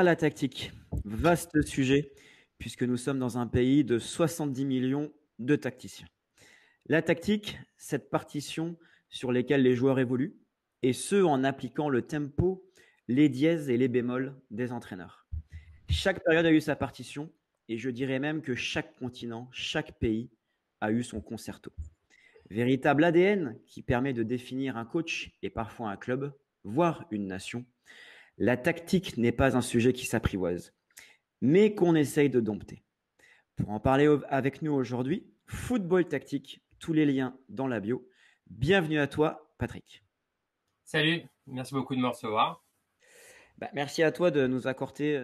Ah, la tactique. Vaste sujet, puisque nous sommes dans un pays de 70 millions de tacticiens. La tactique, cette partition sur lesquelles les joueurs évoluent, et ce en appliquant le tempo, les dièses et les bémols des entraîneurs. Chaque période a eu sa partition, et je dirais même que chaque continent, chaque pays a eu son concerto. Véritable ADN qui permet de définir un coach et parfois un club, voire une nation. La tactique n'est pas un sujet qui s'apprivoise, mais qu'on essaye de dompter. Pour en parler avec nous aujourd'hui, football tactique, tous les liens dans la bio. Bienvenue à toi, Patrick. Salut, merci beaucoup de me recevoir. Merci à toi de nous accorder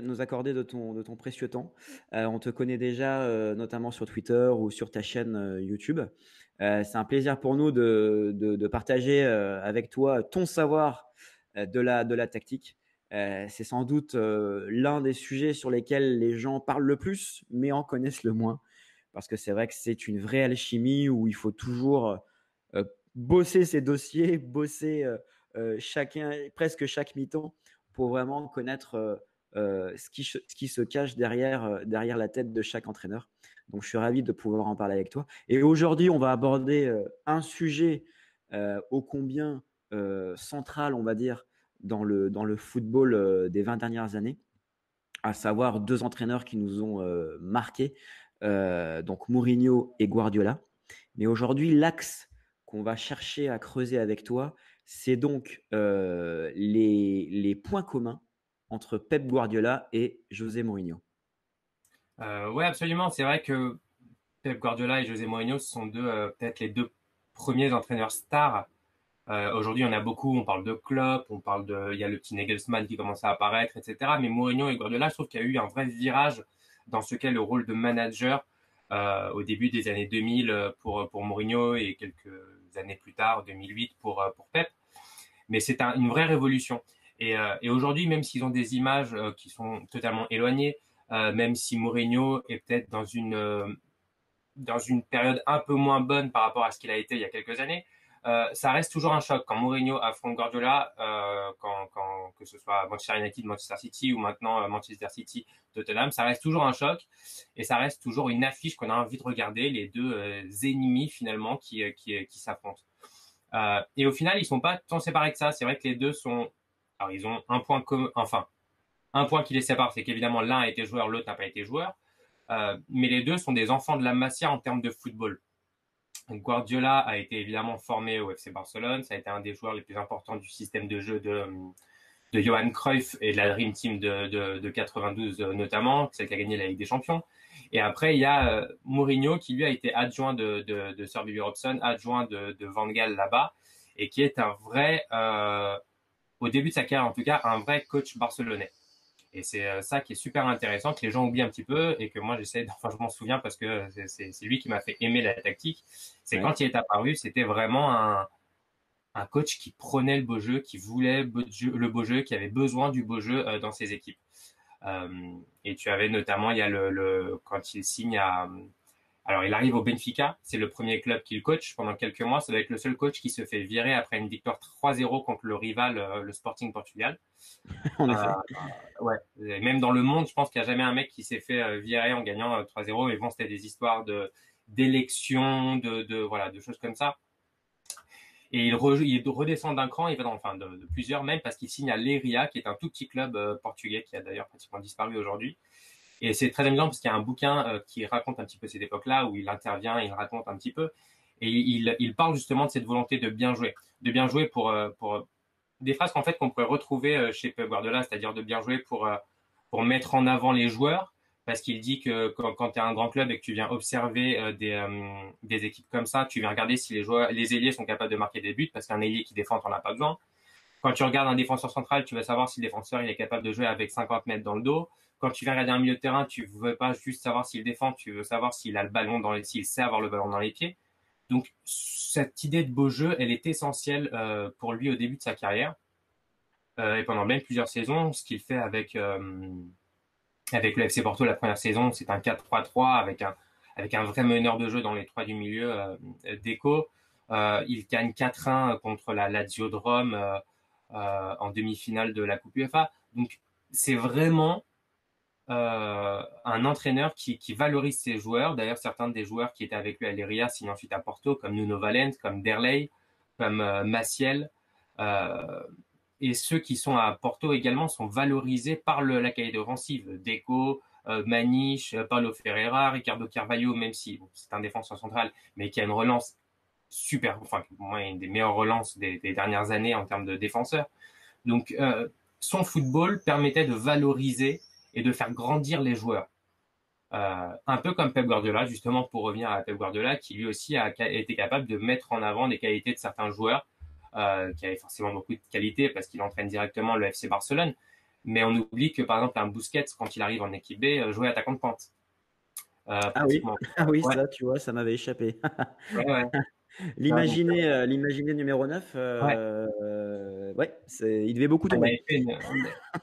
de ton précieux temps. On te connaît déjà, notamment sur Twitter ou sur ta chaîne YouTube. C'est un plaisir pour nous de partager avec toi ton savoir de la tactique. C'est sans doute l'un des sujets sur lesquels les gens parlent le plus, mais en connaissent le moins. Parce que c'est vrai que c'est une vraie alchimie où il faut toujours bosser ses dossiers, bosser presque chaque mi-temps pour vraiment connaître ce qui se cache derrière la tête de chaque entraîneur. Donc, je suis ravi de pouvoir en parler avec toi. Et aujourd'hui, on va aborder un sujet ô combien central, on va dire, dans le football des 20 dernières années, à savoir deux entraîneurs qui nous ont marqués, donc Mourinho et Guardiola. Mais aujourd'hui, l'axe qu'on va chercher à creuser avec toi, c'est donc les points communs entre Pep Guardiola et José Mourinho. Ouais, absolument. C'est vrai que Pep Guardiola et José Mourinho sont peut-être les deux premiers entraîneurs stars. Aujourd'hui, il y en a beaucoup. On parle de Klopp, il y a le petit Nagelsmann qui commence à apparaître, etc. Mais Mourinho et Guardiola, je trouve qu'il y a eu un vrai virage dans ce qu'est le rôle de manager au début des années 2000 pour Mourinho et quelques années plus tard, 2008 pour Pep. Mais c'est une vraie révolution. Et aujourd'hui, même s'ils ont des images qui sont totalement éloignées, même si Mourinho est peut-être dans une période un peu moins bonne par rapport à ce qu'il a été il y a quelques années, ça reste toujours un choc quand Mourinho affronte Guardiola, que ce soit Manchester United, Manchester City ou maintenant Manchester City, Tottenham, ça reste toujours un choc et ça reste toujours une affiche qu'on a envie de regarder, les deux ennemis finalement qui s'affrontent. Et au final, ils sont pas tant séparés que ça. C'est vrai que les deux sont, alors ils ont un point commun, enfin un point qui les sépare, c'est qu'évidemment l'un a été joueur, l'autre n'a pas été joueur. Mais les deux sont des enfants de la Masia en termes de football. Guardiola a été évidemment formé au FC Barcelone, ça a été un des joueurs les plus importants du système de jeu de Johan Cruyff et de la Dream Team de 92 notamment, celle qui a gagné la Ligue des Champions. Et après, il y a Mourinho qui lui a été adjoint de Sir Bobby Robson, adjoint de Van Gaal là-bas, et qui est un vrai, au début de sa carrière en tout cas, un vrai coach barcelonais. Et c'est ça qui est super intéressant, que les gens oublient un petit peu et que moi j'essaie, enfin je m'en souviens parce que c'est lui qui m'a fait aimer la tactique. C'est Ouais. quand il est apparu, c'était vraiment un coach qui prenait le beau jeu, qui voulait le beau jeu, qui avait besoin du beau jeu dans ses équipes. Et tu avais notamment, il y a quand il signe alors il arrive au Benfica, c'est le premier club qu'il coach pendant quelques mois. Ça doit être le seul coach qui se fait virer après une victoire 3-0 contre le rival, le Sporting Portugal. En Euh, effet. ouais, et même dans le monde, je pense qu'il n'y a jamais un mec qui s'est fait virer en gagnant 3-0. Mais bon, c'était des histoires d'élections, voilà, de choses comme ça. Et il redescend d'un cran, il va enfin de plusieurs même, parce qu'il signe à Leiria, qui est un tout petit club portugais qui a d'ailleurs pratiquement disparu aujourd'hui. Et c'est très amusant parce qu'il y a un bouquin qui raconte un petit peu cette époque-là où il intervient, il raconte un petit peu, et il parle justement de cette volonté de bien jouer pour des phrases qu'en fait qu'on pourrait retrouver chez Pep Guardiola, c'est-à-dire de bien jouer pour mettre en avant les joueurs, parce qu'il dit que quand tu es un grand club et que tu viens observer des équipes comme ça, tu viens regarder si les ailiers sont capables de marquer des buts, parce qu'un ailier qui défend, t'en as pas besoin. Quand tu regardes un défenseur central, tu vas savoir si le défenseur il est capable de jouer avec 50 mètres dans le dos. Quand tu viens regarder un milieu de terrain, tu veux pas juste savoir s'il défend, tu veux savoir s'il a le ballon s'il sait avoir le ballon dans les pieds. Donc cette idée de beau jeu, elle est essentielle pour lui au début de sa carrière et pendant même plusieurs saisons. Ce qu'il fait avec le FC Porto la première saison, c'est un 4-3-3 avec un vrai meneur de jeu dans les trois du milieu, Deco. Il gagne 4-1 contre la Lazio de Rome en demi-finale de la Coupe UEFA. Donc c'est vraiment un entraîneur qui valorise ses joueurs. D'ailleurs, certains des joueurs qui étaient avec lui à Leiria signent ensuite à Porto, comme Nuno Valente, comme Derlei, comme Maciel. Euh, et ceux qui sont à Porto également sont valorisés par la qualité offensive. Deco, Maniche, Paulo Ferreira, Ricardo Carvalho, même si bon, c'est un défenseur central, mais qui a une relance super, enfin, pour moi, une des meilleures relances des dernières années en termes de défenseurs. Donc, son football permettait de valoriser et de faire grandir les joueurs. Un peu comme Pep Guardiola, justement, pour revenir à Pep Guardiola, qui lui aussi a été capable de mettre en avant les qualités de certains joueurs, qui avaient forcément beaucoup de qualités parce qu'il entraîne directement le FC Barcelone. Mais on oublie que, par exemple, un Busquets, quand il arrive en équipe B, jouait attaquant de pointe, Ah oui, pratiquement. ah oui, Ouais, ça, tu vois, ça m'avait échappé. ouais, ouais. Donc, L'imaginer numéro 9, ouais. ouais, il devait beaucoup Il tomber. avait fait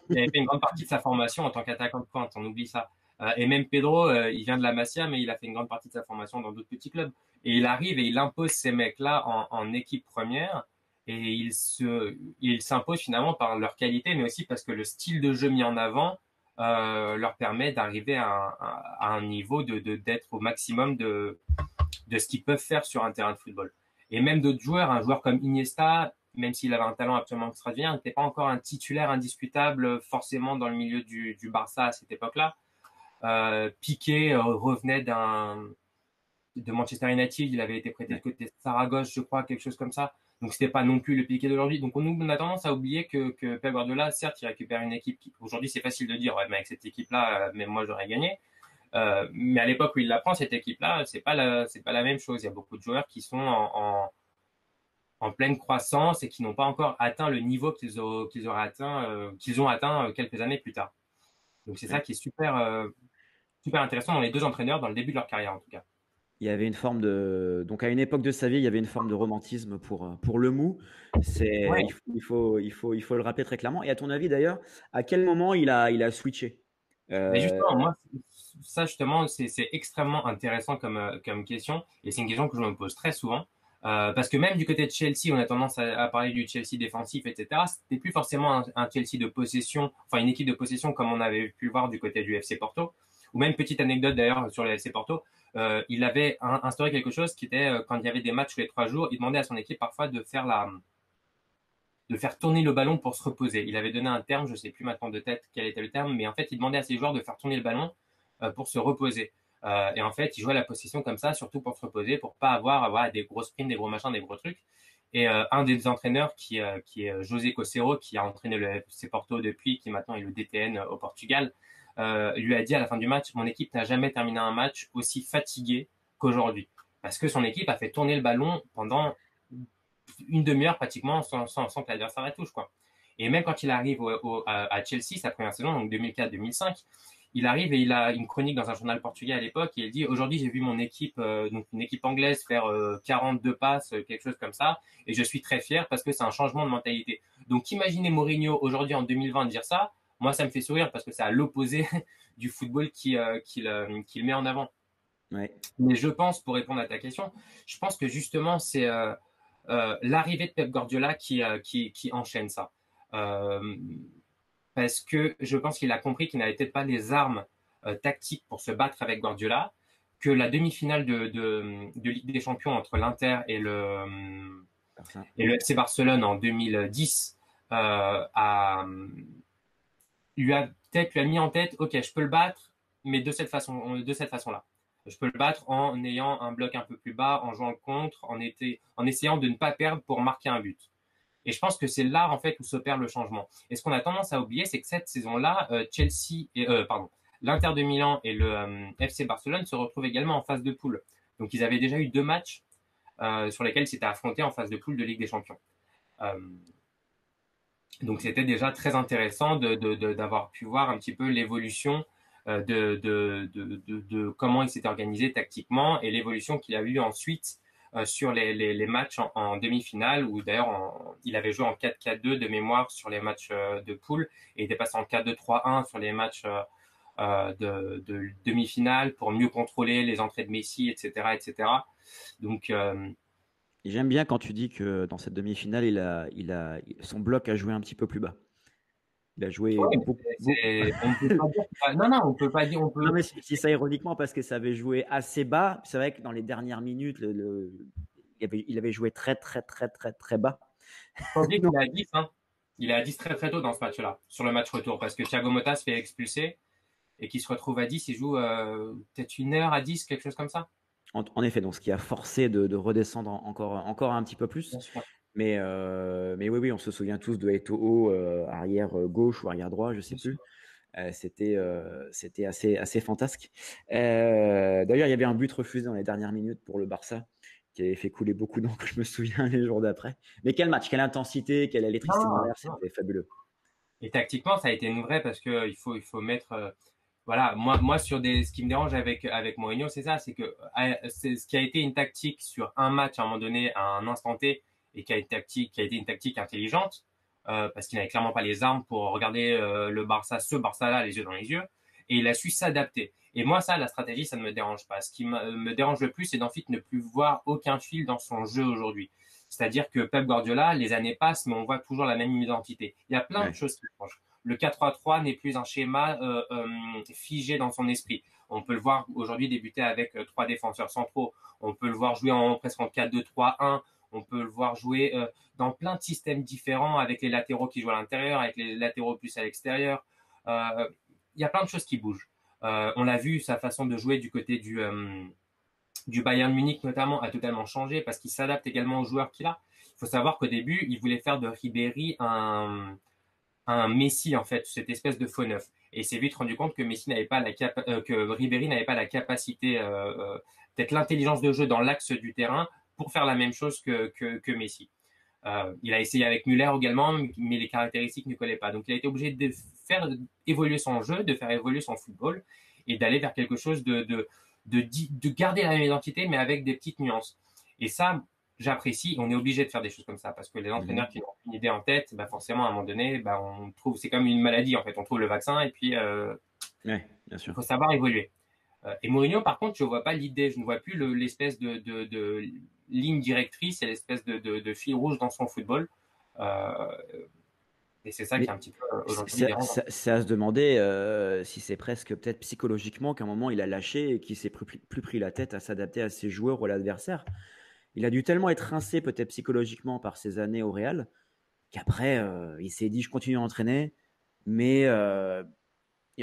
il avait fait une grande partie de sa formation en tant qu'attaquant de pointe, on oublie ça. Et même Pedro, il vient de la Masia, mais il a fait une grande partie de sa formation dans d'autres petits clubs. Et il arrive et il impose ces mecs-là en équipe première. Et il s'impose finalement par leur qualité, mais aussi parce que le style de jeu mis en avant leur permet d'arriver à un niveau d'être au maximum de ce qu'ils peuvent faire sur un terrain de football. Et même d'autres joueurs, un joueur comme Iniesta, même s'il avait un talent absolument extraordinaire, n'était pas encore un titulaire indiscutable forcément dans le milieu du Barça à cette époque-là. Piqué revenait de Manchester United, il avait été prêté de Ouais. côté de Saragosse, je crois, quelque chose comme ça. Donc c'était pas non plus le Piqué d'aujourd'hui. Donc on a tendance à oublier que Pep Guardiola, certes, il récupère une équipe qui aujourd'hui c'est facile de dire, ouais, mais avec cette équipe-là, même moi j'aurais gagné. Mais à l'époque où il la prend, cette équipe-là, c'est pas la même chose. Il y a beaucoup de joueurs qui sont en pleine croissance et qui n'ont pas encore atteint le niveau qu'ils auraient atteint, qu'ils ont atteint quelques années plus tard. Donc c'est ça Ouais. qui est super intéressant dans les deux entraîneurs dans le début de leur carrière en tout cas. Il y avait une forme de. Donc, à une époque de sa vie, il y avait une forme de romantisme pour le mou. Ouais. Il faut le rappeler très clairement. Et à ton avis, d'ailleurs, à quel moment il a switché? Mais Euh, justement, moi, ça justement, c'est extrêmement intéressant comme question et c'est une question que je me pose très souvent. Parce que même du côté de Chelsea, on a tendance à parler du Chelsea défensif, etc. C'était plus forcément un Chelsea de possession, enfin une équipe de possession comme on avait pu le voir du côté du FC Porto. Ou même petite anecdote d'ailleurs sur le FC Porto, il avait instauré quelque chose qui était quand il y avait des matchs tous les 3 jours, il demandait à son équipe parfois de faire tourner le ballon pour se reposer. Il avait donné un terme, je ne sais plus maintenant de tête quel était le terme, mais en fait, il demandait à ses joueurs de faire tourner le ballon pour se reposer. Et en fait, il jouait la possession comme ça, surtout pour se reposer, pour pas avoir voilà, des gros sprints, des gros machins, des gros trucs. Et un des entraîneurs qui est José Cocero, qui a entraîné le FC Porto depuis, qui maintenant est le DTN au Portugal, lui a dit à la fin du match, mon équipe n'a jamais terminé un match aussi fatigué qu'aujourd'hui. Parce que son équipe a fait tourner le ballon pendant une demi-heure pratiquement sans que l'adversaire la touche, quoi. Et même quand il arrive à Chelsea, sa première saison, donc 2004-2005, il arrive et il a une chronique dans un journal portugais à l'époque et il dit aujourd'hui j'ai vu mon équipe, donc une équipe anglaise faire 42 passes, quelque chose comme ça, et je suis très fier parce que c'est un changement de mentalité. Donc imaginez Mourinho aujourd'hui en 2020 dire ça, moi ça me fait sourire parce que c'est à l'opposé du football qu'il met en avant. ouais. Mais je pense, pour répondre à ta question, je pense que justement c'est l'arrivée de Pep Guardiola qui enchaîne ça. Euh, Parce que je pense qu'il a compris qu'il n'avait peut-être pas les armes tactiques pour se battre avec Guardiola, que la demi-finale de Ligue des Champions entre l'Inter Barça. et le FC Barcelone en 2010 lui a mis en tête, ok, je peux le battre, mais de cette façon-là. Je peux le battre en ayant un bloc un peu plus bas, en jouant le contre, en essayant de ne pas perdre pour marquer un but. Et je pense que c'est là en fait où s'opère le changement. Et ce qu'on a tendance à oublier, c'est que cette saison-là, l'Inter de Milan et le FC Barcelone se retrouvent également en phase de poule. Donc ils avaient déjà eu 2 matchs sur lesquels ils s'étaient affrontés en phase de poule de Ligue des Champions. Euh, donc c'était déjà très intéressant d'avoir pu voir un petit peu l'évolution de comment il s'était organisé tactiquement et l'évolution qu'il a eu ensuite sur les matchs en demi-finale, où d'ailleurs il avait joué en 4-4-2 de mémoire sur les matchs de poule et il était passé en 4-2-3-1 sur les matchs de demi-finale pour mieux contrôler les entrées de Messi, etc. etc. Donc, Et j'aime bien quand tu dis que dans cette demi-finale, son bloc a joué un petit peu plus bas. Il a joué Ouais, beaucoup, beaucoup. on peut pas dire. Non, non, on peut pas dire. On Non, peut. mais je dis ça ironiquement parce que ça avait joué assez bas. C'est vrai que dans les dernières minutes, il avait joué très, très, très, très, très bas. Faut dire Non. qu'il est à 10, hein. Il est à 10 très très tôt dans ce match-là, sur le match retour, parce que Thiago Motta se fait expulser et qu'il se retrouve à 10, il joue peut-être 1 heure à 10, quelque chose comme ça. En effet, donc ce qui a forcé de redescendre encore un petit peu plus. Bien sûr. Mais oui, oui, on se souvient tous de Eto'o, arrière gauche ou arrière droit, je ne sais Bien sûr. plus. C'était assez fantasque. D'ailleurs, il y avait un but refusé dans les dernières minutes pour le Barça qui avait fait couler beaucoup d'encre, je me souviens, les jours d'après. Mais quel match, quelle intensité, quelle électricité dans Non, l'air, non. c'était fabuleux. Et tactiquement, ça a été une vraie parce que il faut mettre. Voilà, moi ce qui me dérange avec Mourinho, c'est ça, c'est que c'est ce qui a été une tactique sur un match à un moment donné, à un instant T, et qui a été une tactique intelligente, parce qu'il n'avait clairement pas les armes pour regarder le Barça, ce Barça-là, les yeux dans les yeux, et il a su s'adapter. Et moi, ça, la stratégie, ça ne me dérange pas. Ce qui me dérange le plus, c'est d'en fait ne plus voir aucun fil dans son jeu aujourd'hui. C'est-à-dire que Pep Guardiola, les années passent, mais on voit toujours la même identité. Il y a plein de Ouais. choses qui changent. Le 4-3-3 n'est plus un schéma figé dans son esprit. On peut le voir aujourd'hui débuter avec 3 défenseurs centraux. On peut le voir jouer presque en 4-2-3-1. On peut le voir jouer dans plein de systèmes différents avec les latéraux qui jouent à l'intérieur, avec les latéraux plus à l'extérieur. Il y a plein de choses qui bougent. On l'a vu, sa façon de jouer du côté du Bayern Munich notamment a totalement changé parce qu'il s'adapte également aux joueurs qu'il a. Il faut savoir qu'au début, il voulait faire de Ribéry un Messi en fait, cette espèce de faux neuf. Et il s'est vite rendu compte que que Ribéry n'avait pas la capacité, peut-être l'intelligence de jeu dans l'axe du terrain pour faire la même chose que Messi. Il a essayé avec Müller également, mais les caractéristiques ne collaient pas. Donc il a été obligé de faire évoluer son jeu, de faire évoluer son football et d'aller vers quelque chose de garder la même identité, mais avec des petites nuances. Et ça, j'apprécie. On est obligé de faire des choses comme ça parce que les Mhm. entraîneurs qui ont une idée en tête, bah forcément, à un moment donné, bah on trouve, c'est comme une maladie en fait. On trouve le vaccin et puis Ouais, bien il sûr. faut savoir évoluer. Et Mourinho, par contre, je vois pas l'idée, je ne vois plus l'espèce de ligne directrice et l'espèce de fil rouge dans son football. Euh, et c'est ça qui est Mais un petit peu aujourd'hui dérangeant. c'est à se demander si c'est presque peut-être psychologiquement qu'à un moment il a lâché et qu'il s'est plus pris la tête à s'adapter à ses joueurs ou à l'adversaire. Il a dû tellement être rincé peut-être psychologiquement par ses années au Real qu'après il s'est dit je continue à entraîner, mais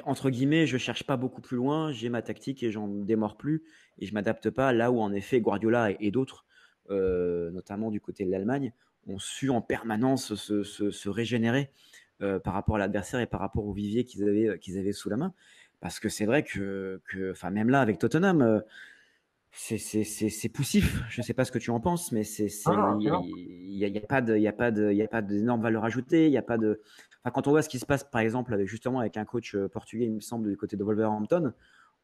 entre guillemets je cherche pas beaucoup plus loin, j'ai ma tactique et j'en démords plus et je m'adapte pas là où en effet Guardiola et d'autres, notamment du côté de l'Allemagne, ont su en permanence se régénérer par rapport à l'adversaire et par rapport au vivier qu'ils avaient sous la main. Parce que c'est vrai enfin, même là, avec Tottenham, c'est poussif. Je ne sais pas ce que tu en penses, mais Non, non, absolument. y a pas de, y a pas d'énorme valeur ajoutée. Il y a pas de, enfin, quand on voit ce qui se passe, par exemple, justement, avec un coach portugais, il me semble, du côté de Wolverhampton,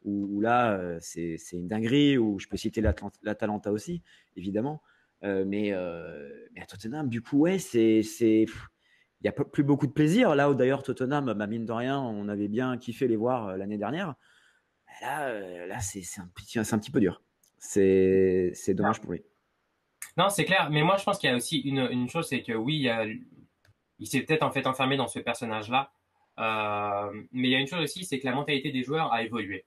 où là, c'est une dinguerie, où je peux citer l'Atalanta aussi, évidemment. Mais à Tottenham, du coup, ouais, il n'y a plus beaucoup de plaisir. Là où d'ailleurs Tottenham, bah, mine de rien, on avait bien kiffé les voir l'année dernière. Là c'est un petit peu dur. C'est dommage pour lui. Non, c'est clair. Mais moi, je pense qu'il y a aussi une chose, c'est que oui, il s'est peut-être en fait enfermé dans ce personnage-là. Mais il y a une chose aussi, c'est que la mentalité des joueurs a évolué.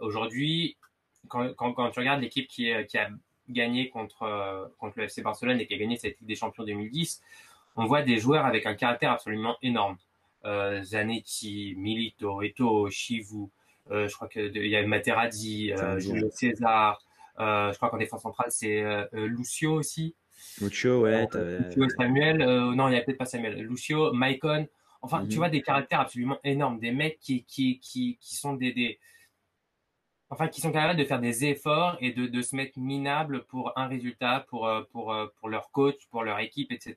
Aujourd'hui, quand tu regardes l'équipe qui a gagné contre le FC Barcelone et qui a gagné cette Ligue des Champions 2010, on voit des joueurs avec un caractère absolument énorme. Zanetti, Milito, Eto'o, Chivu, je crois il y a Materazzi, Materazzi, ouais. Julio César, je crois qu'en défense centrale, c'est Lucio aussi. Lucho, ouais. Lucio Samuel, non, il n'y a peut-être pas Samuel. Lucio, Maicon. Enfin, tu vois Mhm. des caractères absolument énormes, des mecs qui sont enfin, qui sont capables de faire des efforts et de se mettre minables pour un résultat, pour leur coach, pour leur équipe, etc.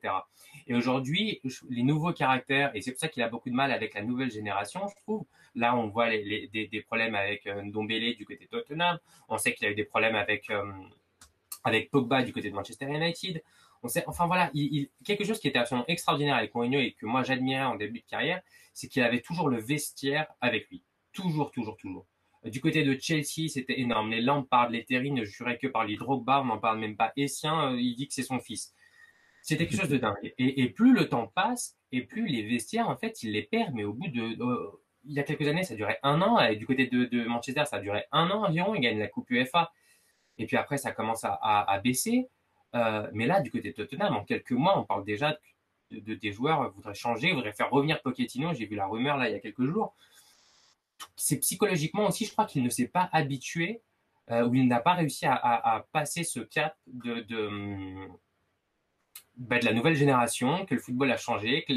Et aujourd'hui, les nouveaux caractères, et c'est pour ça qu'il a beaucoup de mal avec la nouvelle génération, je trouve. Là, on voit des problèmes avec Ndombele du côté de Tottenham. On sait qu'il a eu des problèmes avec Pogba du côté de Manchester United. On sait, enfin voilà, quelque chose qui était absolument extraordinaire avec Mourinho et que moi j'admirais en début de carrière, c'est qu'il avait toujours le vestiaire avec lui. Toujours, toujours, toujours. Du côté de Chelsea, c'était énorme. Les Lampard, les Terry ne juraient que par les Drogba, on n'en parle même pas. Essien, il dit que c'est son fils. C'était quelque chose de dingue. Et plus le temps passe, Et plus les vestiaires, en fait, ils les perdent, mais au bout de, il y a quelques années, ça durait 1 an, et du côté de Manchester, ça a duré 1 an environ, ils gagnent la Coupe UEFA, et puis après, ça commence à baisser. Mais là, du côté de Tottenham, en quelques mois, on parle déjà des joueurs voudraient changer, voudraient faire revenir Pochettino. J'ai vu la rumeur là il y a quelques jours. C'est psychologiquement aussi, je crois qu'il ne s'est pas habitué ou il n'a pas réussi à passer ce cap de la nouvelle génération, que le football a changé, que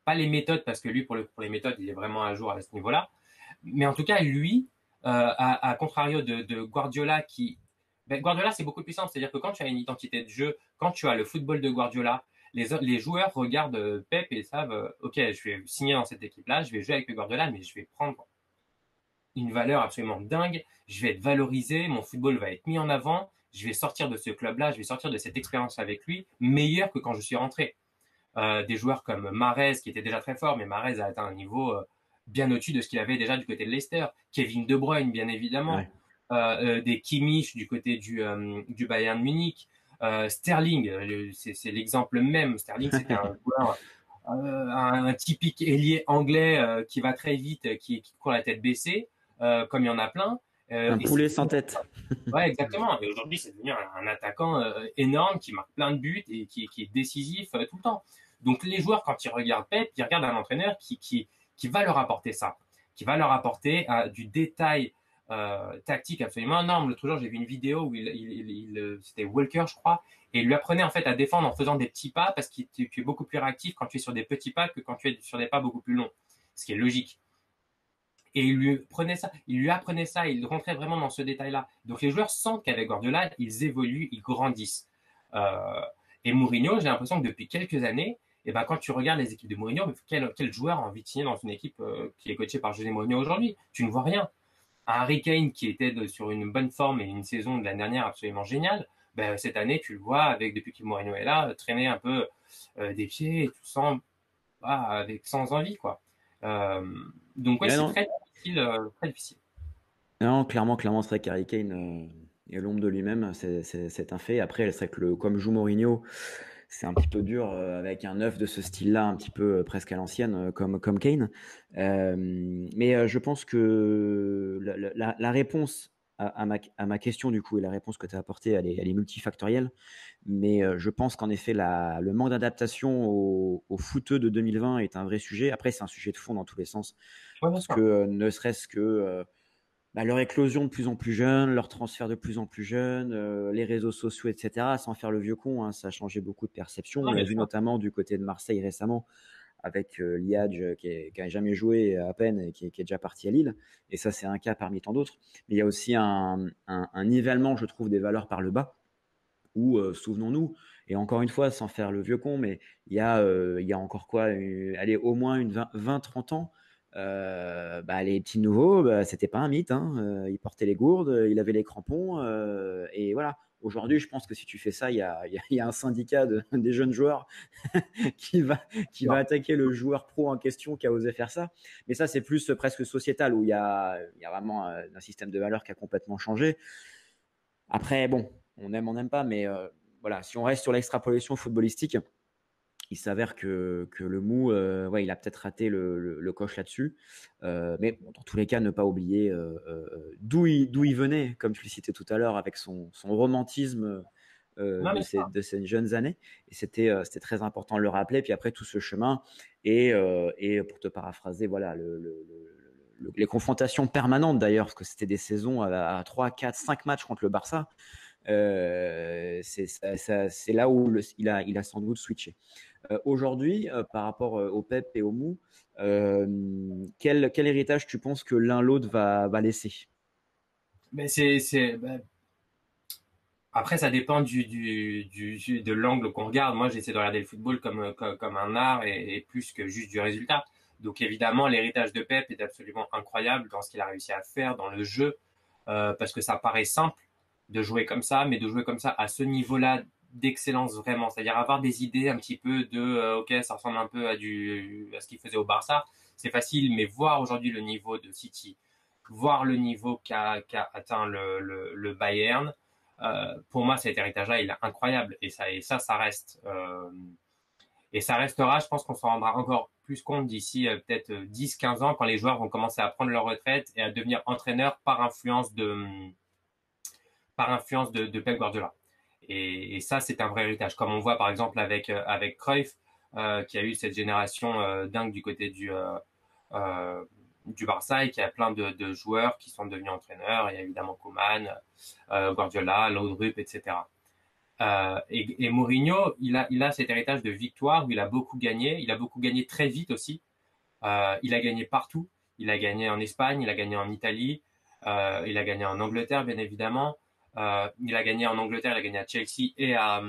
pas les méthodes, parce que lui, pour les méthodes, il est vraiment à jour à ce niveau-là. Mais en tout cas, lui, à contrario de Guardiola, Guardiola, c'est beaucoup plus simple. C'est-à-dire que quand tu as une identité de jeu, quand tu as le football de Guardiola, les joueurs regardent Pep et savent, OK, je vais signer dans cette équipe-là, je vais jouer avec le Guardiola, mais je vais prendre une valeur absolument dingue, je vais être valorisé, mon football va être mis en avant, je vais sortir de ce club-là, je vais sortir de cette expérience avec lui, meilleur que quand je suis rentré. Des joueurs comme Mahrez, qui était déjà très fort, mais Mahrez a atteint un niveau bien au-dessus de ce qu'il avait déjà du côté de Leicester. Kevin De Bruyne, bien évidemment. Ouais. Des Kimmich du côté du Bayern Munich. Sterling, c'est l'exemple même. Sterling, c'était un joueur, un typique ailier anglais qui va très vite, qui court la tête baissée, comme il y en a plein. Un Et poulet sans tête. ouais, exactement. Et aujourd'hui, c'est devenu un attaquant énorme qui marque plein de buts et qui est décisif tout le temps. Donc les joueurs, quand ils regardent Pep, ils regardent un entraîneur qui va leur apporter ça, qui va leur apporter du détail tactique absolument énorme. L'autre jour, j'ai vu une vidéo où c'était Walker, je crois, et il lui apprenait en fait à défendre en faisant des petits pas parce que tu es beaucoup plus réactif quand tu es sur des petits pas que quand tu es sur des pas beaucoup plus longs, ce qui est logique. Et il lui apprenait ça, il rentrait vraiment dans ce détail-là. Donc les joueurs sentent qu'avec Guardiola, ils évoluent, ils grandissent. Euh, et Mourinho, j'ai l'impression que depuis quelques années, et ben quand tu regardes les équipes de Mourinho, quel joueur a envie de signer dans une équipe qui est coachée par José Mourinho aujourd'hui? Tu ne vois rien. Un Harry Kane qui était sur une bonne forme et une saison de l'année dernière absolument géniale, ben, cette année, tu le vois, depuis que Mourinho est là, traîner un peu des pieds et tout sans envie, quoi. Euh, donc, ouais, Ouais, c'est non. très difficile, très difficile. Non, clairement, c'est vrai qu'Harry Kane est l'ombre de lui-même, c'est un fait. Après, c'est vrai que comme joue Mourinho, c'est un petit peu dur avec un neuf de ce style-là, un petit peu presque à l'ancienne, comme Kane. Mais je pense que la réponse à ma question, du coup, et la réponse que tu as apportée, elle est multifactorielle. Mais je pense qu'en effet, le manque d'adaptation au footeux de 2020 est un vrai sujet. Après, c'est un sujet de fond dans tous les sens. Ouais, bien Parce que sûr. ne serait-ce que leur éclosion de plus en plus jeune, leur transfert de plus en plus jeune, les réseaux sociaux, etc., sans faire le vieux con, hein, ça a changé beaucoup de perceptions. On Non, l'a bien vu sûr. notamment du côté de Marseille récemment, avec Liadj qui a jamais joué à peine et qui est déjà parti à Lille. Et ça, c'est un cas parmi tant d'autres. Mais il y a aussi un nivellement, je trouve, des valeurs par le bas, où, souvenons-nous, et encore une fois, sans faire le vieux con, mais il y a encore quoi, allez, au moins une 20-30 ans, les petits nouveaux, c'était pas un mythe, hein, il portait les gourdes, il avait les crampons, et voilà. Aujourd'hui, je pense que si tu fais ça, il y a un syndicat des jeunes joueurs qui va, qui va Non. attaquer le joueur pro en question qui a osé faire ça. Mais ça, c'est plus presque sociétal, où il y a vraiment un système de valeurs qui a complètement changé. Après, bon, on n'aime pas, mais voilà, si on reste sur l'extrapolation footballistique, il s'avère que le mou, ouais, il a peut-être raté le coche là-dessus. Mais bon, dans tous les cas, ne pas oublier d'où il venait, comme tu le citais tout à l'heure, avec son romantisme Non, bien sûr. de ces jeunes années. Et c'était très important de le rappeler. Puis après, tout ce chemin. Et pour te paraphraser, voilà, les confrontations permanentes d'ailleurs, parce que c'était des saisons à 3, 4, 5 matchs contre le Barça. C'est là où il a sans doute switché. Aujourd'hui, par rapport au Pep et au Mou, quel héritage tu penses que l'un l'autre va laisser? Mais après, ça dépend de l'angle qu'on regarde. Moi, j'essaie de regarder le football comme un art et plus que juste du résultat. Donc, évidemment, l'héritage de Pep est absolument incroyable dans ce qu'il a réussi à faire dans le jeu, parce que ça paraît simple de jouer comme ça, mais de jouer comme ça à ce niveau-là d'excellence vraiment, c'est-à-dire avoir des idées un petit peu ok, ça ressemble un peu à ce qu'il faisait au Barça, c'est facile, mais voir aujourd'hui le niveau de City, voir le niveau qu'a atteint le Bayern, pour moi, cet héritage-là, il est incroyable. Et ça reste. Et ça restera, je pense qu'on s'en rendra encore plus compte d'ici peut-être 10-15 ans quand les joueurs vont commencer à prendre leur retraite et à devenir entraîneurs par influence de Pep Guardiola. Et ça, c'est un vrai héritage. Comme on voit par exemple avec Cruyff, qui a eu cette génération dingue du côté du Barça et qui a plein de joueurs qui sont devenus entraîneurs. Il y a évidemment Koeman, Guardiola, Laudrup, etc. Et Mourinho, il a cet héritage de victoire où il a beaucoup gagné. Il a beaucoup gagné très vite aussi. Il a gagné partout. Il a gagné en Espagne, il a gagné en Italie, il a gagné en Angleterre, bien évidemment. Il a gagné en Angleterre, il a gagné à Chelsea et à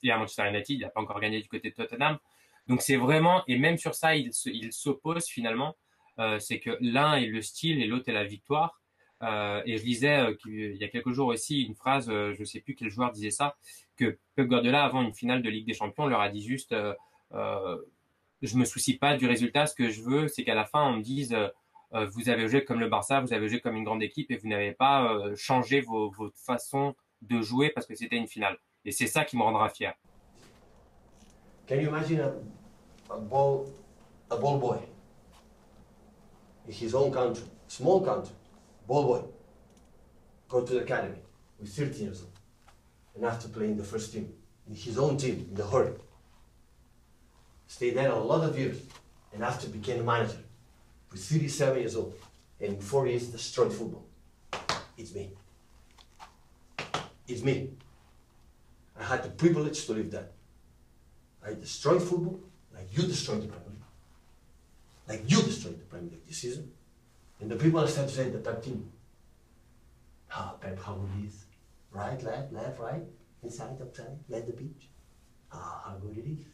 Manchester United. Il n'a pas encore gagné du côté de Tottenham. Donc c'est vraiment, et même sur ça, il s'oppose finalement. C'est que l'un est le style et l'autre est la victoire. Et je lisais il y a quelques jours aussi une phrase, je ne sais plus quel joueur disait ça, que Pep Guardiola, avant une finale de Ligue des Champions, leur a dit juste je me soucie pas du résultat. Ce que je veux, c'est qu'à la fin, on me dise vous avez joué comme le Barça, vous avez joué comme une grande équipe et vous n'avez pas changé votre façon de jouer parce que c'était une finale. Et c'est ça qui me rendra fier. Can you imagine a ball boy in his own country, small country, ball boy, go to the academy with 13 years old and have to play in the first team, in his own team, in the hurry. Stay there a lot of years and have to become a manager with 37 years old and in 4 years destroyed football. It's me. It's me. I had the privilege to live that. I destroyed football like you destroyed the Premier League. Like you destroyed the Premier League this season. And the people start to say the Pep team. Pep, how good it is. Right, left, right, inside, outside, left the pitch. How good it is.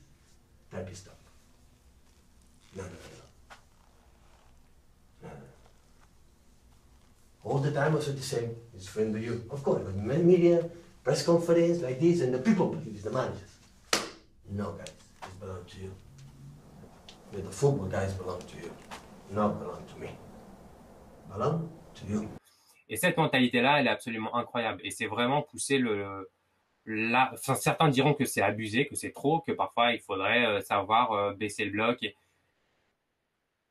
Pep is top. No. All the time I said the same. It's friend to you. Of course, but media, press conference like this, and the people believe it's the managers. No, guys, it belongs to you. The football guys belong to you, not belong to me. Belong to you. Et cette mentalité-là, elle est absolument incroyable. Et c'est vraiment pousser enfin, certains diront que c'est abusé, que c'est trop, que parfois il faudrait savoir baisser le bloc.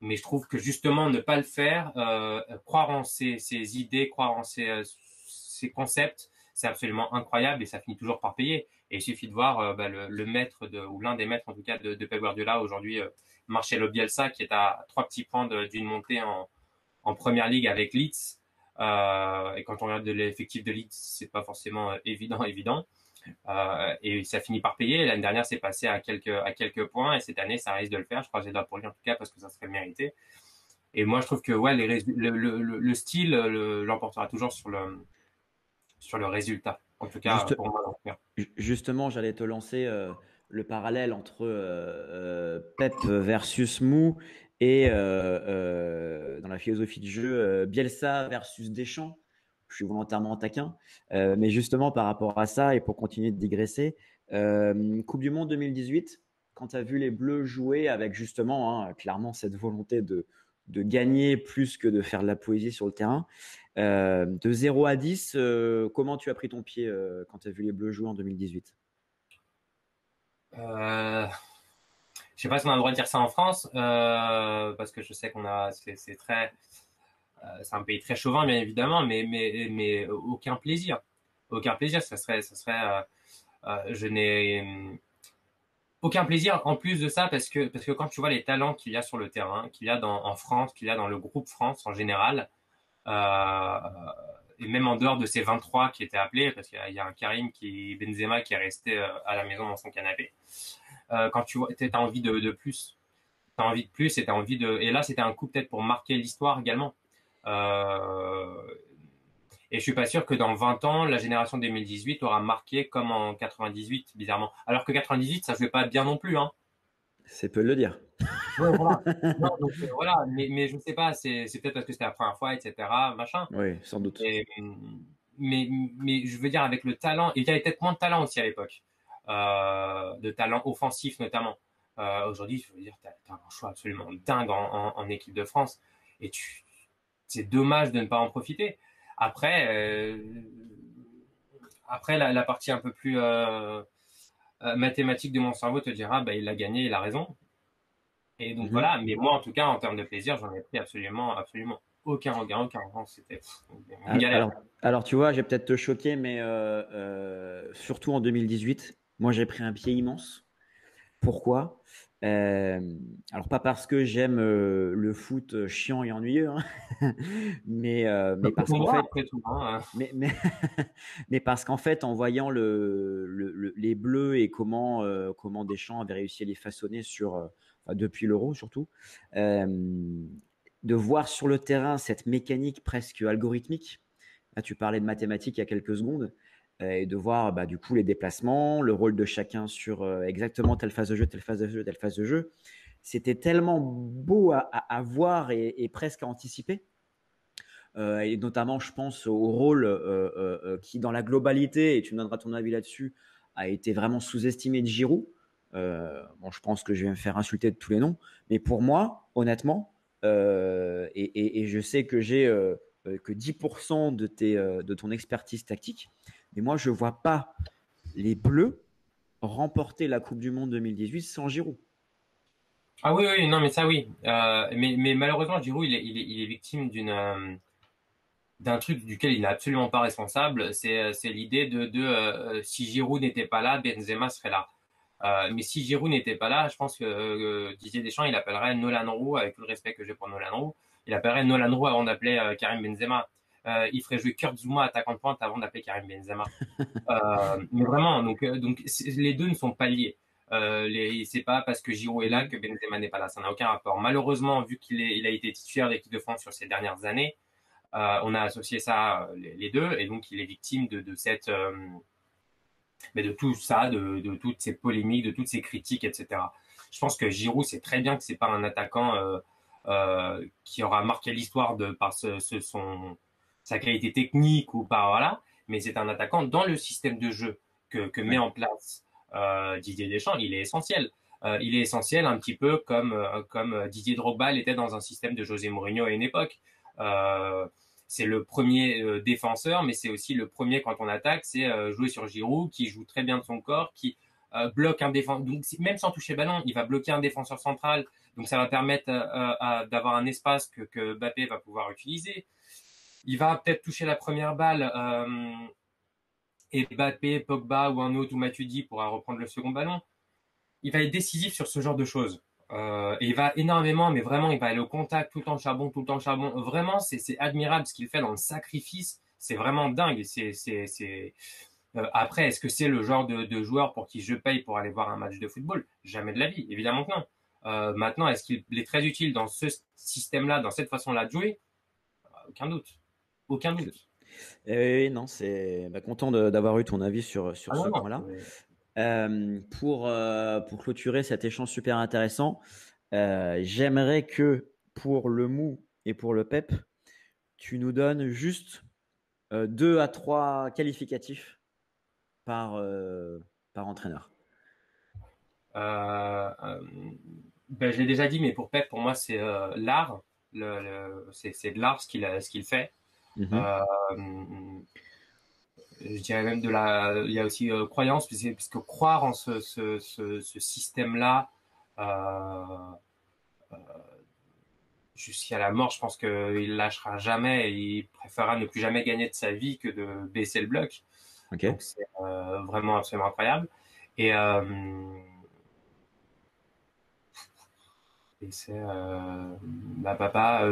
Mais je trouve que justement ne pas le faire, croire en ses idées, croire en ses concepts, c'est absolument incroyable et ça finit toujours par payer. Et il suffit de voir le maître ou l'un des maîtres en tout cas de Pep Guardiola aujourd'hui, Marcelo Bielsa, qui est à 3 petits points d'une montée en Première Ligue avec Leeds. Et quand on regarde l'effectif de Leeds, c'est pas forcément évident. Et ça finit par payer. L'année dernière, c'est passé à quelques points et cette année, ça risque de le faire. Je crois que j'ai pour lui en tout cas parce que ça serait mérité. Et moi, je trouve que ouais, le style l'emportera toujours sur le résultat. En tout cas, pour moi. Justement, j'allais te lancer le parallèle entre Pep versus Mou et dans la philosophie du jeu, Bielsa versus Deschamps. Je suis volontairement taquin, mais justement par rapport à ça et pour continuer de digresser, Coupe du Monde 2018, quand tu as vu les Bleus jouer avec justement clairement cette volonté de gagner plus que de faire de la poésie sur le terrain, de 0 à 10, comment tu as pris ton pied quand tu as vu les Bleus jouer en 2018? Je sais pas si on a le droit de dire ça en France, parce que je sais c'est très, c'est un pays très chauvin bien évidemment, mais aucun plaisir, ça serait, je n'ai aucun plaisir en plus de ça parce que quand tu vois les talents qu'il y a sur le terrain, qu'il y a en France, qu'il y a dans le groupe France en général, et même en dehors de ces 23 qui étaient appelés, parce qu'il y a un Benzema qui est resté à la maison dans son canapé. Quand tu vois, t'as envie de plus. T'as envie de plus et et là, c'était un coup peut-être pour marquer l'histoire également. Et je suis pas sûr que dans 20 ans, la génération 2018 aura marqué comme en 98, bizarrement. Alors que 98, ça jouait pas bien non plus, hein. C'est peu de le dire. Ouais, voilà. Non, donc, voilà. Mais je sais pas, c'est peut-être parce que c'était la première fois, etc., machin. Oui, sans doute. Mais je veux dire, avec le talent, et il y avait peut-être moins de talent aussi à l'époque, de talent offensif notamment. Aujourd'hui, je veux dire, t'as un choix absolument dingue en équipe de France, et c'est dommage de ne pas en profiter. Après, la partie un peu plus mathématique de mon cerveau te dira, bah, il a gagné, il a raison. Et donc Mhm. voilà, mais moi en tout cas en termes de plaisir, j'en ai pris absolument aucun regain, aucun. C'était une galère. Alors, alors, tu vois, je vais peut-être te choquer, mais surtout en 2018, moi j'ai pris un pied immense. Pourquoi? Euh, alors, pas parce que j'aime le foot chiant et ennuyeux, hein, mais parce Pour qu'en moi fait, après tout, hein, mais, mais parce qu'en fait, en voyant les Bleus et comment Deschamps avait réussi à les façonner enfin, depuis l'Euro surtout, euh, de voir sur le terrain cette mécanique presque algorithmique. Là, tu parlais de mathématiques il y a quelques secondes, et de voir bah, du coup les déplacements, le rôle de chacun sur exactement telle phase de jeu, telle phase de jeu, telle phase de jeu. C'était tellement beau à voir et presque à anticiper. Et notamment, je pense au rôle qui, dans la globalité, et tu me donneras ton avis là-dessus, a été vraiment sous-estimé de Giroud. Bon, je pense que je vais me faire insulter de tous les noms, mais pour moi, honnêtement, et je sais que j'ai que 10% de ton expertise tactique, mais moi, je ne vois pas les Bleus remporter la Coupe du Monde 2018 sans Giroud. Ah oui, oui, non, mais ça oui. Mais malheureusement, Giroud, il est victime d'un truc duquel il n'est absolument pas responsable. C'est l'idée de si Giroud n'était pas là, Benzema serait là. Mais si Giroud n'était pas là, je pense que Didier Deschamps, il appellerait Nolan Roux, avec tout le respect que j'ai pour Nolan Roux, il appellerait Nolan Roux avant d'appeler Karim Benzema. Il ferait jouer Kurt Zouma attaquant de pointe avant d'appeler Karim Benzema. Mais vraiment, donc les deux ne sont pas liés. C'est pas parce que Giroud est là que Benzema n'est pas là. Ça n'a aucun rapport. Malheureusement, vu il a été titulaire de l'équipe de France sur ces dernières années, on a associé ça les deux, et donc il est victime de cette mais de tout ça, de toutes ces polémiques, de toutes ces critiques, etc. Je pense que Giroud, c'est très bien que c'est pas un attaquant qui aura marqué l'histoire par sa qualité technique ou par voilà, mais c'est un attaquant dans le système de jeu que met Ouais. en place Didier Deschamps. Il est essentiel. Il est essentiel un petit peu comme Didier Drogba l'était dans un système de José Mourinho à une époque. Euh, c'est le premier défenseur, mais c'est aussi le premier quand on attaque, c'est jouer sur Giroud, qui joue très bien de son corps, qui bloque un défenseur. Donc même sans toucher ballon, il va bloquer un défenseur central. Donc ça va permettre d'avoir un espace que Mbappé va pouvoir utiliser. Il va peut-être toucher la première balle et Mbappé, Pogba ou un autre ou Matuidi pourra reprendre le second ballon. Il va être décisif sur ce genre de choses. Et il va énormément, mais vraiment, il va aller au contact tout le temps charbon, tout le temps charbon. Vraiment, c'est admirable ce qu'il fait dans le sacrifice. C'est vraiment dingue. Après, est-ce que c'est le genre de joueur pour qui je paye pour aller voir un match de football? Jamais de la vie, évidemment que non. Maintenant, est-ce qu'il est très utile dans ce système-là, dans cette façon-là de jouer? Aucun doute. Aucun doute. Non, c'est bah, content d'avoir eu ton avis sur Ah ce non, non. point-là. Pour clôturer cet échange super intéressant, j'aimerais que pour le mou et pour le pep, tu nous donnes juste 2 à 3 qualificatifs par entraîneur. Ben, je l'ai déjà dit, mais pour Pep, pour moi, c'est l'art. C'est de l'art ce qu'il fait. Mhm. Euh, je dirais même il y a aussi croyance, puisque croire en ce système-là jusqu'à la mort, je pense qu'il lâchera jamais et il préférera ne plus jamais gagner de sa vie que de baisser le bloc. Ok. Donc c'est vraiment absolument incroyable. Et, et c'est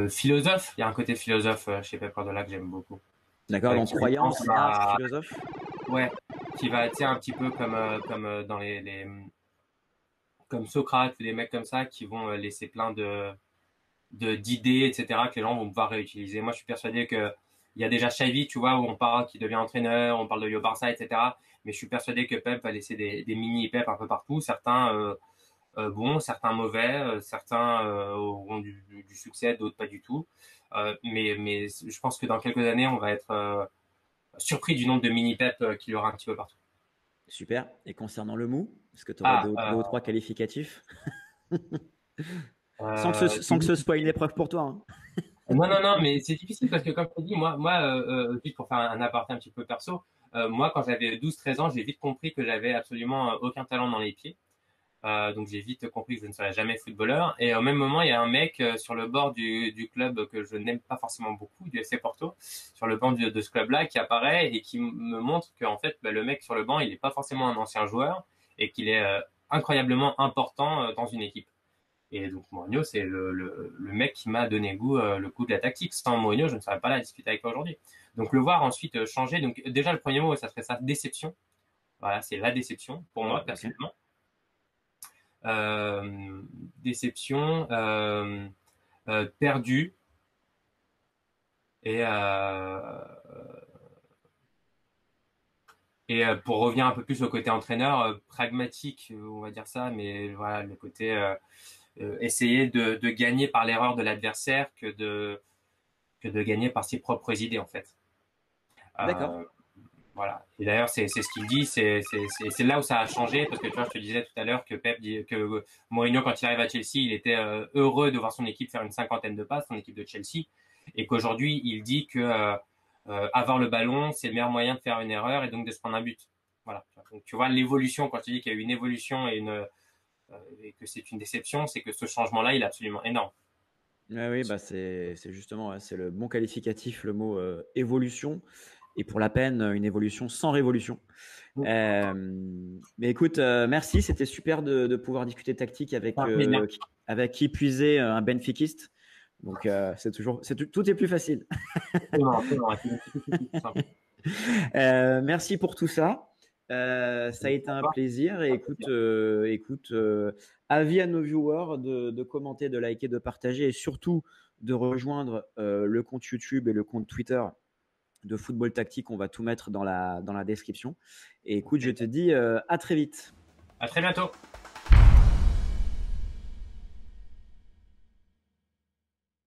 philosophe. Il y a un côté philosophe chez Pep Guardiola que j'aime beaucoup. D'accord. Donc Qui dépend croyance, art, philosophe. ouais, qui va être un petit peu comme dans comme Socrate, des mecs comme ça qui vont laisser plein d'idées, etc., que les gens vont pouvoir réutiliser. Moi, je suis persuadé que il y a déjà Xavi, tu vois, où on parle qui devient entraîneur, on parle de Yo Barça, etc. Mais je suis persuadé que Pep va laisser des mini-Pep un peu partout. Certains bons, certains mauvais, certains auront du succès, d'autres pas du tout. Mais je pense que dans quelques années, on va être surpris du nombre de mini-Pep qu'il y aura un petit peu partout. Super. Et concernant le mou, est-ce que tu aurais Ah, 2 ou 3 qualificatifs sans que euh, ce soit une épreuve pour toi, hein. non, non, non, mais c'est difficile parce que comme je te dis, moi, juste pour faire un aparté un petit peu perso, moi, quand j'avais 12-13 ans, j'ai vite compris que j'avais absolument aucun talent dans les pieds. Donc j'ai vite compris que je ne serais jamais footballeur. Et au même moment, il y a un mec sur le bord du club que je n'aime pas forcément beaucoup, du FC Porto, sur le banc de ce club-là, qui apparaît et qui me montre qu'en fait, le mec sur le banc, il n'est pas forcément un ancien joueur et qu'il est incroyablement important dans une équipe. Et donc Mourinho, c'est le mec qui m'a donné le goût de la tactique. Sans Mourinho, je ne serais pas là à discuter avec toi aujourd'hui. Donc le voir ensuite changer. Donc déjà le premier mot, ça serait ça, déception. Voilà, c'est la déception pour moi personnellement. Déception, perdu et pour revenir un peu plus au côté entraîneur, pragmatique, on va dire ça, mais voilà le côté essayer de gagner par l'erreur de l'adversaire que de gagner par ses propres idées en fait. D'accord. Voilà. Et d'ailleurs, c'est ce qu'il dit, c'est là où ça a changé, parce que tu vois, je te disais tout à l'heure que que Mourinho, quand il arrive à Chelsea, il était heureux de voir son équipe faire une 50aine de passes, son équipe de Chelsea, et qu'aujourd'hui, il dit que avoir le ballon, c'est le meilleur moyen de faire une erreur et donc de se prendre un but. Voilà. Donc tu vois l'évolution, quand tu dis qu'il y a eu une évolution et que c'est une déception, c'est que ce changement-là, il est absolument énorme. Oui, bah c'est justement c'est le bon qualificatif, le mot évolution. Et pour la peine, une évolution sans révolution. Mais écoute, merci, c'était super de pouvoir discuter tactique avec qui puiser un benfiquiste. Donc tout est plus facile. Merci pour tout ça. Ça a été un plaisir. Et écoute, avis à nos viewers de commenter, de liker, de partager et surtout de rejoindre le compte YouTube et le compte Twitter de Football Tactique. On va tout mettre dans la description. Et écoute, je te dis à très vite. À très bientôt.